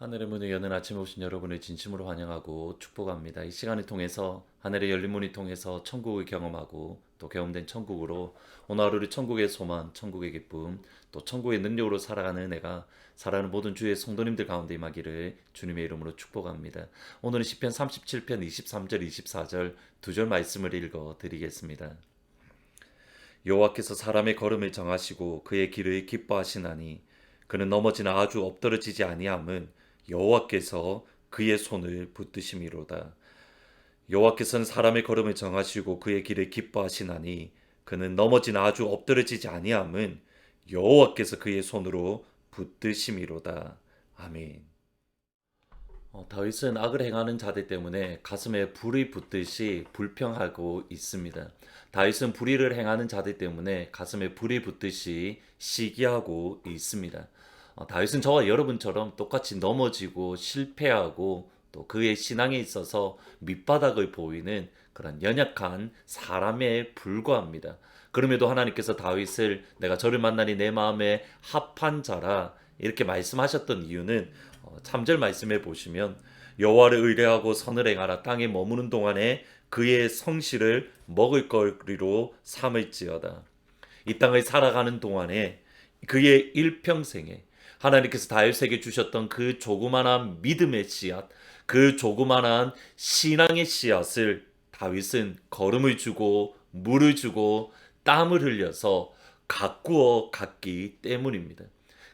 하늘의 문을 여는 아침에 오신 여러분을 진심으로 환영하고 축복합니다. 이 시간을 통해서 하늘의 열린 문을 통해서 천국을 경험하고 또 경험된 천국으로 오늘 하루를 천국의 소망, 천국의 기쁨, 또 천국의 능력으로 살아가는 은혜가 살아가는 모든 주의 성도님들 가운데 임하기를 주님의 이름으로 축복합니다. 오늘은 시편 37편 23절 24절 두 절 말씀을 읽어 드리겠습니다. 여호와께서 사람의 걸음을 정하시고 그의 길을 기뻐하시나니 그는 넘어지나 아주 엎드러지지 아니함은 여호와께서 그의 손을 붙드심이로다. 여호와께서는 사람의 걸음을 정하시고 그의 길을 기뻐하시나니 그는 넘어지나 아주 엎드러지지 아니함은 여호와께서 그의 손으로 붙드심이로다. 아멘. 다윗은 악을 행하는 자들 때문에 가슴에 불이 붙듯이 불평하고 있습니다. 다윗은 불의를 행하는 자들 때문에 가슴에 불이 붙듯이 시기하고 있습니다. 다윗은 저와 여러분처럼 똑같이 넘어지고 실패하고 또 그의 신앙에 있어서 밑바닥을 보이는 그런 연약한 사람에 불과합니다. 그럼에도 하나님께서 다윗을 내가 저를 만나니 내 마음에 합한 자라 이렇게 말씀하셨던 이유는 3절 말씀해 보시면 여호와를 의뢰하고 선을 행하라 땅에 머무는 동안에 그의 성실을 먹을 거리로 삼을지어다. 이 땅을 살아가는 동안에 그의 일평생에 하나님께서 다윗에게 주셨던 그 조그만한 믿음의 씨앗, 그 조그만한 신앙의 씨앗을 다윗은 걸음을 주고 물을 주고 땀을 흘려서 가꾸어 갔기 때문입니다.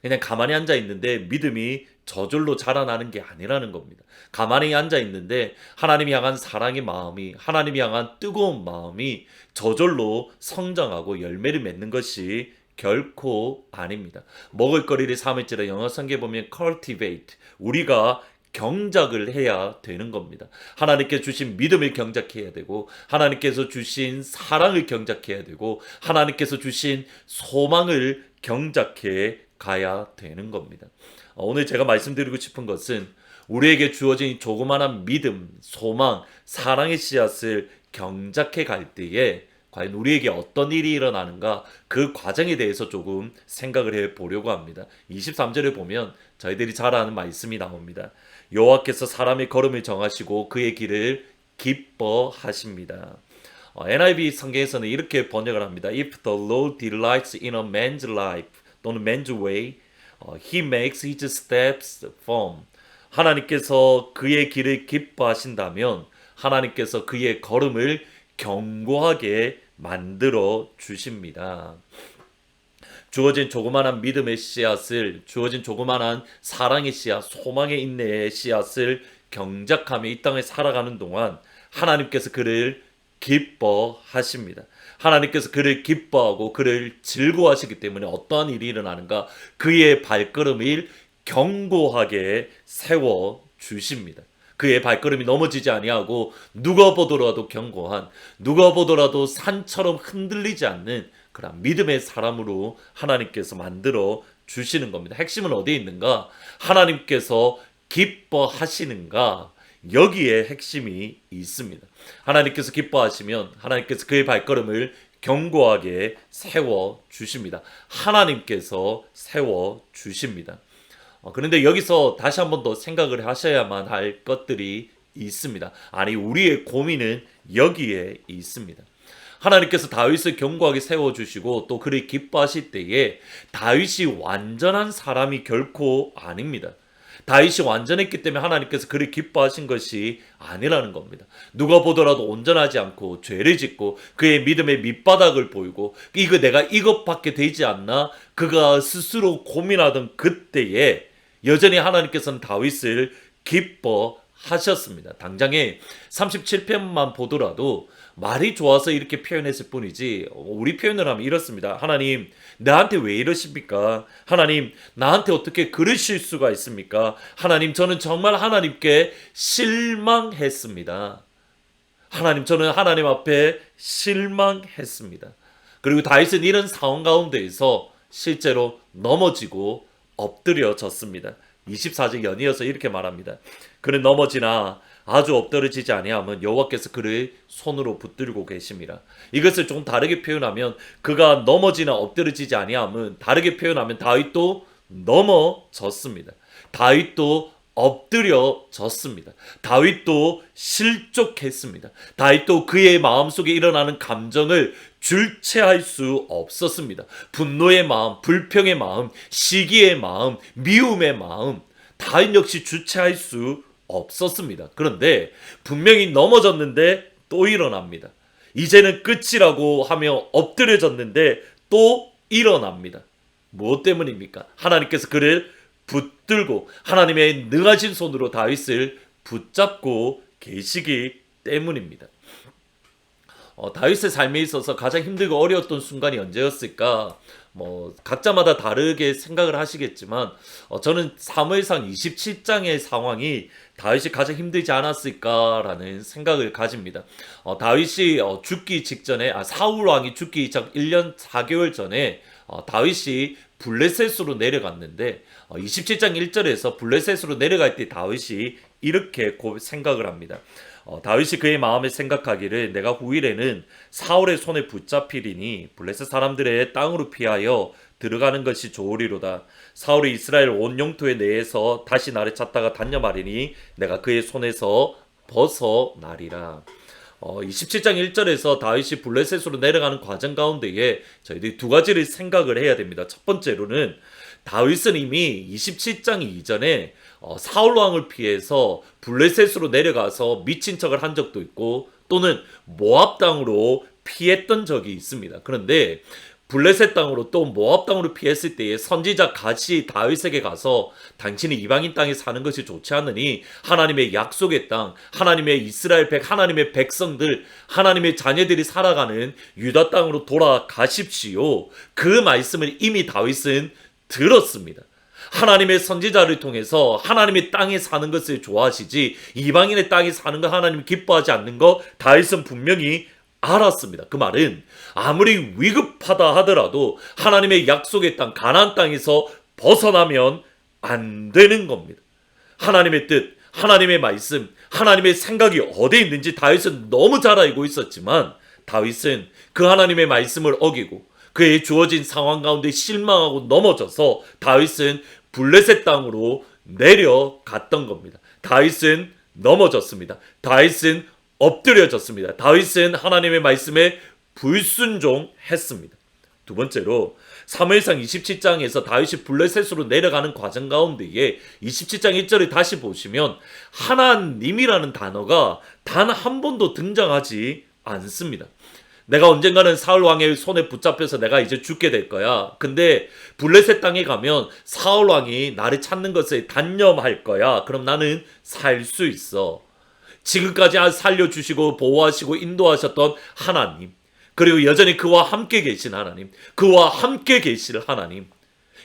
그냥 가만히 앉아 있는데 믿음이 저절로 자라나는 게 아니라는 겁니다. 가만히 앉아 있는데 하나님 향한 사랑의 마음이, 하나님 향한 뜨거운 마음이 저절로 성장하고 열매를 맺는 것이 결코 아닙니다. 먹을거리를 삼을지라 영어 성경에 보면 cultivate, 우리가 경작을 해야 되는 겁니다. 하나님께서 주신 믿음을 경작해야 되고 하나님께서 주신 사랑을 경작해야 되고 하나님께서 주신 소망을 경작해 가야 되는 겁니다. 오늘 제가 말씀드리고 싶은 것은 우리에게 주어진 조그마한 믿음, 소망, 사랑의 씨앗을 경작해 갈 때에 과연 우리에게 어떤 일이 일어나는가 그 과정에 대해서 조금 생각을 해 보려고 합니다. 23절에 보면 저희들이 잘 아는 말씀이 나옵니다. 여호와께서 사람의 걸음을 정하시고 그의 길을 기뻐하십니다. NIV 성경에서는 이렇게 번역을 합니다. If the Lord delights in a man's life 또는 man's way, he makes his steps firm. 하나님께서 그의 길을 기뻐하신다면 하나님께서 그의 걸음을 견고하게 만들어 주십니다. 주어진 조그마한 믿음의 씨앗을, 주어진 조그마한 사랑의 씨앗, 소망의 인내의 씨앗을 경작하며 이 땅을 살아가는 동안 하나님께서 그를 기뻐하십니다. 하나님께서 그를 기뻐하고 그를 즐거워하시기 때문에 어떠한 일이 일어나는가? 그의 발걸음을 견고하게 세워 주십니다. 그의 발걸음이 넘어지지 아니하고 누가 보더라도 견고한, 누가 보더라도 산처럼 흔들리지 않는 그런 믿음의 사람으로 하나님께서 만들어 주시는 겁니다. 핵심은 어디에 있는가? 하나님께서 기뻐하시는가? 여기에 핵심이 있습니다. 하나님께서 기뻐하시면 하나님께서 그의 발걸음을 견고하게 세워 주십니다. 하나님께서 세워 주십니다. 그런데 여기서 다시 한 번 더 생각을 하셔야만 할 것들이 있습니다. 아니, 우리의 고민은 여기에 있습니다. 하나님께서 다윗을 견고하게 세워주시고 또 그를 기뻐하실 때에 다윗이 완전한 사람이 결코 아닙니다. 다윗이 완전했기 때문에 하나님께서 그를 기뻐하신 것이 아니라는 겁니다. 누가 보더라도 온전하지 않고 죄를 짓고 그의 믿음의 밑바닥을 보이고 이거 내가 이것밖에 되지 않나 그가 스스로 고민하던 그때에 여전히 하나님께서는 다윗을 기뻐하셨습니다. 당장에 37편만 보더라도 말이 좋아서 이렇게 표현했을 뿐이지 우리 표현을 하면 이렇습니다. 하나님 나한테 왜 이러십니까? 하나님 나한테 어떻게 그러실 수가 있습니까? 하나님 저는 정말 하나님께 실망했습니다. 하나님 저는 하나님 앞에 실망했습니다. 그리고 다윗은 이런 상황 가운데에서 실제로 넘어지고 엎드려졌습니다. 24절 연이어서 이렇게 말합니다. 그는 넘어지나 아주 엎드러지지 아니하면 여호와께서 그를 손으로 붙들고 계심이라. 이것을 좀 다르게 표현하면 그가 넘어지나 엎드러지지 아니하면 다르게 표현하면 다윗도 넘어졌습니다. 다윗도 엎드려졌습니다. 다윗도 실족했습니다. 다윗도 그의 마음속에 일어나는 감정을 주체할 수 없었습니다. 분노의 마음, 불평의 마음, 시기의 마음, 미움의 마음, 다윗 역시 주체할 수 없었습니다. 그런데 분명히 넘어졌는데 또 일어납니다. 이제는 끝이라고 하며 엎드려졌는데 또 일어납니다. 무엇 때문입니까? 하나님께서 그를 붙들고 하나님의 능하신 손으로 다윗을 붙잡고 계시기 때문입니다. 다윗의 삶에 있어서 가장 힘들고 어려웠던 순간이 언제였을까? 각자마다 다르게 생각을 하시겠지만 저는 사무엘상 27장의 상황이 다윗이 가장 힘들지 않았을까라는 생각을 가집니다. 다윗이 죽기 직전에 사울 왕이 죽기 전 1년 4개월 전에 다윗이 블레셋으로 내려갔는데 27장 1절에서 블레셋으로 내려갈 때 다윗이 이렇게 생각을 합니다. 다윗이 그의 마음에 생각하기를 내가 후일에는 사울의 손에 붙잡히리니 블레셋 사람들의 땅으로 피하여 들어가는 것이 좋으리로다. 사울이 이스라엘 온 영토에 내에서 다시 나를 찾다가 단념 하리니 내가 그의 손에서 벗어나리라. 27장 1절에서 다윗이 블레셋으로 내려가는 과정 가운데에 저희들이 두 가지를 생각을 해야 됩니다. 첫 번째로는 다윗은 이미 27장 이전에 사울 왕을 피해서 블레셋으로 내려가서 미친 척을 한 적도 있고 또는 모압 땅으로 피했던 적이 있습니다. 그런데 블레셋 땅으로 또 모압 땅으로 피했을 때에 선지자 갓이 다윗에게 가서 당신이 이방인 땅에 사는 것이 좋지 않으니 하나님의 약속의 땅, 하나님의 이스라엘 하나님의 백성들, 하나님의 자녀들이 살아가는 유다 땅으로 돌아가십시오. 그 말씀을 이미 다윗은 들었습니다. 하나님의 선지자를 통해서 하나님의 땅에 사는 것을 좋아하시지 이방인의 땅에 사는 거 하나님 기뻐하지 않는 거 다윗은 분명히 알았습니다. 그 말은 아무리 위급하다 하더라도 하나님의 약속의 땅 가나안 땅에서 벗어나면 안 되는 겁니다. 하나님의 뜻, 하나님의 말씀, 하나님의 생각이 어디에 있는지 다윗은 너무 잘 알고 있었지만 다윗은 그 하나님의 말씀을 어기고 그의 주어진 상황 가운데 실망하고 넘어져서 다윗은 블레셋 땅으로 내려갔던 겁니다. 다윗은 넘어졌습니다. 다윗은 엎드려졌습니다. 다윗은 하나님의 말씀에 불순종했습니다. 두 번째로 사무엘상 27장에서 다윗이 블레셋으로 내려가는 과정 가운데에 27장 1절을 다시 보시면 하나님이라는 단어가 단 한 번도 등장하지 않습니다. 내가 언젠가는 사울 왕의 손에 붙잡혀서 내가 이제 죽게 될 거야. 근데 블레셋 땅에 가면 사울 왕이 나를 찾는 것을 단념할 거야. 그럼 나는 살 수 있어. 지금까지 살려주시고 보호하시고 인도하셨던 하나님, 그리고 여전히 그와 함께 계신 하나님, 그와 함께 계실 하나님,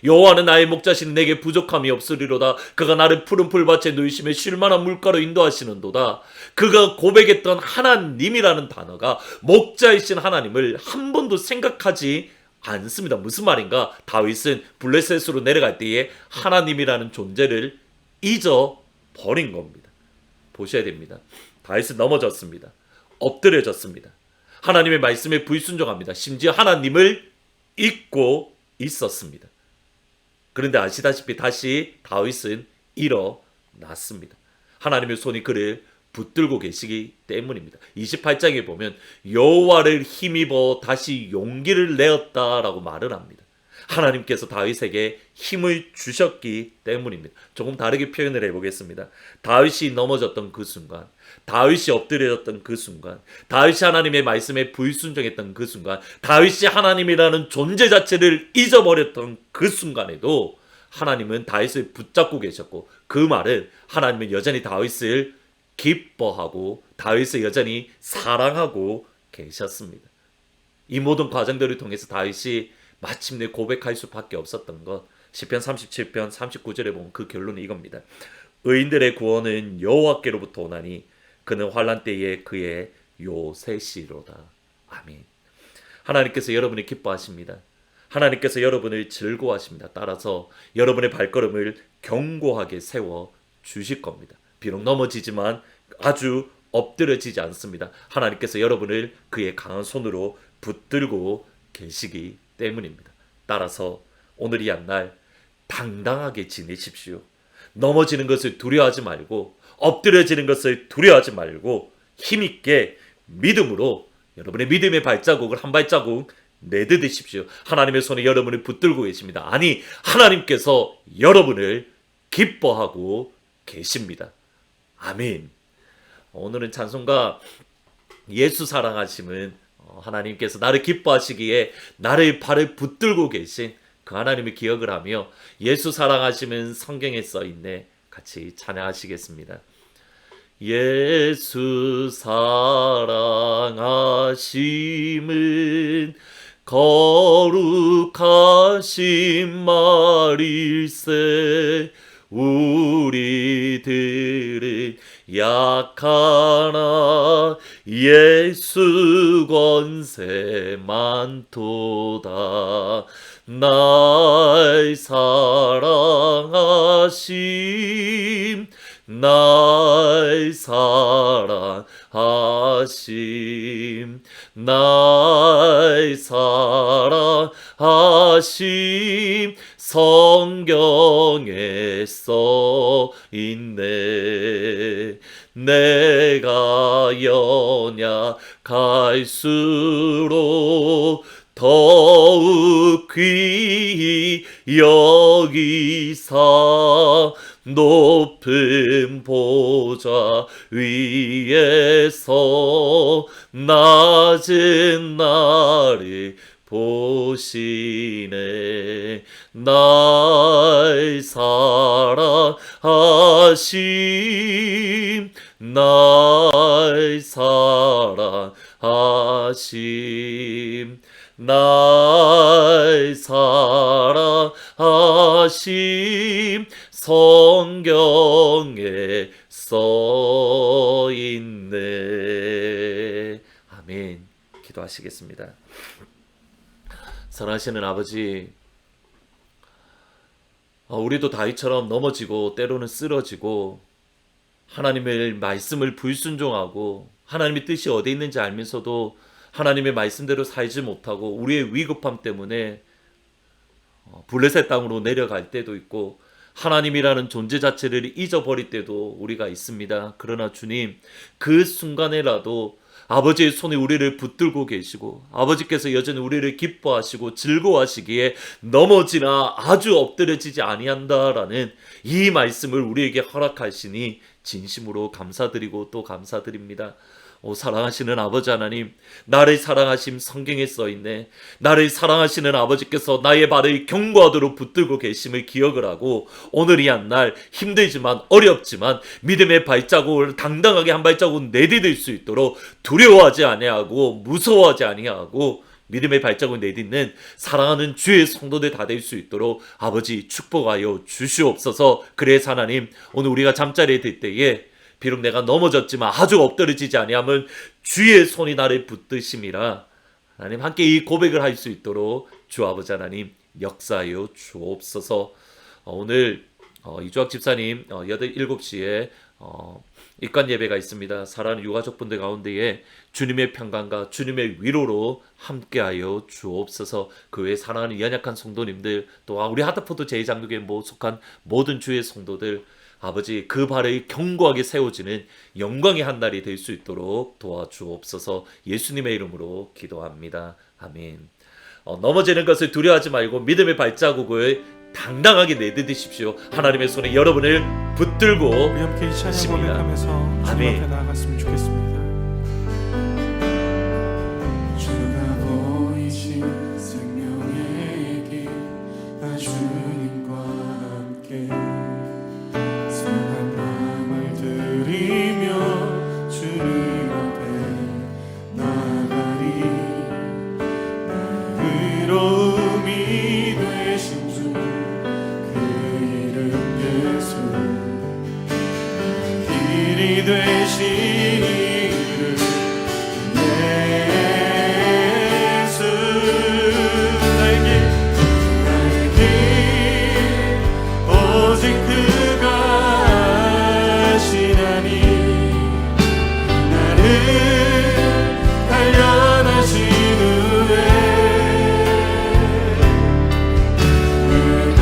여호와는 나의 목자시니 내게 부족함이 없으리로다. 그가 나를 푸른 풀밭에 누이시며 쉴만한 물가로 인도하시는도다. 그가 고백했던 하나님이라는 단어가 목자이신 하나님을 한 번도 생각하지 않습니다. 무슨 말인가? 다윗은 블레셋으로 내려갈 때에 하나님이라는 존재를 잊어버린 겁니다. 보셔야 됩니다. 다윗은 넘어졌습니다. 엎드려졌습니다. 하나님의 말씀에 불순종합니다. 심지어 하나님을 잊고 있었습니다. 그런데 아시다시피 다시 다윗은 일어났습니다. 하나님의 손이 그를 붙들고 계시기 때문입니다. 28장에 보면 여호와를 힘입어 다시 용기를 내었다라고 말을 합니다. 하나님께서 다윗에게 힘을 주셨기 때문입니다. 조금 다르게 표현을 해보겠습니다. 다윗이 넘어졌던 그 순간, 다윗이 엎드려졌던 그 순간, 다윗이 하나님의 말씀에 불순종했던 그 순간, 다윗이 하나님이라는 존재 자체를 잊어버렸던 그 순간에도 하나님은 다윗을 붙잡고 계셨고, 그 말은 하나님은 여전히 다윗을 기뻐하고 다윗을 여전히 사랑하고 계셨습니다. 이 모든 과정들을 통해서 다윗이 마침내 고백할 수밖에 없었던 것, 시편 37편 39절에 보면 그 결론은 이겁니다. 의인들의 구원은 여호와께로부터 오나니 그는 환난 때에 그의 요새시로다. 아멘. 하나님께서 여러분을 기뻐하십니다. 하나님께서 여러분을 즐거워하십니다. 따라서 여러분의 발걸음을 견고하게 세워 주실 겁니다. 비록 넘어지지만 아주 엎드려지지 않습니다. 하나님께서 여러분을 그의 강한 손으로 붙들고 계시기 때문입니다. 따라서 오늘 이 한날 당당하게 지내십시오. 넘어지는 것을 두려워하지 말고, 엎드려지는 것을 두려워하지 말고 힘있게 믿음으로 여러분의 믿음의 발자국을 한 발자국 내딛으십시오. 하나님의 손에 여러분을 붙들고 계십니다. 아니, 하나님께서 여러분을 기뻐하고 계십니다. 아멘. 오늘은 찬송가 예수 사랑하심은 하나님께서 나를 기뻐하시기에 나를 발을 붙들고 계신 그 하나님을 기억을 하며 예수 사랑하심은 성경에 써있네 같이 찬양하시겠습니다. 예수 사랑하심은 거룩하신 말일세 우리들은 약하나 예수 권세 많도다. 날 사랑하심 날 사랑하심 날 사랑하심 성경에 써있네. 내가 연약할수록 더욱 귀히 여기사 높은 보좌 위에서 낮은 나를 보시네. 날 사랑하심 날 사랑하심 날 사랑하심 성경에 써있네. 아멘. 기도하시겠습니다. 사랑하시는 아버지, 우리도 다윗처럼 넘어지고 때로는 쓰러지고 하나님의 말씀을 불순종하고 하나님의 뜻이 어디 있는지 알면서도 하나님의 말씀대로 살지 못하고 우리의 위급함 때문에 블레셋 땅으로 내려갈 때도 있고 하나님이라는 존재 자체를 잊어버릴 때도 우리가 있습니다. 그러나 주님, 그 순간에라도 아버지의 손에 우리를 붙들고 계시고 아버지께서 여전히 우리를 기뻐하시고 즐거워하시기에 넘어지나 아주 엎드려지지 아니한다라는 이 말씀을 우리에게 허락하시니 진심으로 감사드리고 또 감사드립니다. 사랑하시는 아버지 하나님, 나를 사랑하심 성경에 써있네. 나를 사랑하시는 아버지께서 나의 발을 견고하도록 붙들고 계심을 기억을 하고 오늘 이 한 날 힘들지만 어렵지만 믿음의 발자국을 당당하게 한 발자국 내디딜 수 있도록 두려워하지 아니하고 무서워하지 아니하고 믿음의 발자국을 내딛는 사랑하는 주의 성도들 다 될 수 있도록 아버지 축복하여 주시옵소서. 그래서 하나님, 오늘 우리가 잠자리에 들 때에 비록 내가 넘어졌지만 아주 엎드러지지 아니하면 주의 손이 나를 붙드심이라. 하나님, 함께 이 고백을 할 수 있도록 주 아버지 하나님 역사하여 주옵소서. 오늘 이주학 집사님 7시에 입관 예배가 있습니다. 사랑하는 유가족분들 가운데에 주님의 평강과 주님의 위로로 함께하여 주옵소서. 그 외에 사랑하는 연약한 성도님들, 또한 우리 하트포드 제2장로교에 속한 모든 주의 성도들, 아버지 그 발을 견고하게 세워지는 영광의 한 날이 될 수 있도록 도와주옵소서. 예수님의 이름으로 기도합니다. 아멘. 넘어지는 것을 두려워하지 말고 믿음의 발자국을 당당하게 내딛으십시오. 하나님의 손에 여러분을 붙들고 우리 함께 이 찬양 고백하면서 주님 앞에 나아갔으면 좋겠습니다. 주가 보이신 생명의 길, 나 주님과 함께 선한 마음을 들이며 주님 앞에 나아가리. 나의 의로움이 되신 주, 그 이름 예수, 길이 되신 이름 예수. 나의 길 오직 그가 하시나니, 나를 단련하신 후에 그 각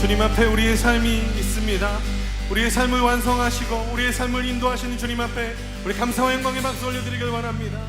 주님 앞에 우리의 삶이 있습니다. 우리의 삶을 완성하시고 우리의 삶을 인도하시는 주님 앞에 우리 감사와 영광의 박수 올려드리길 원합니다.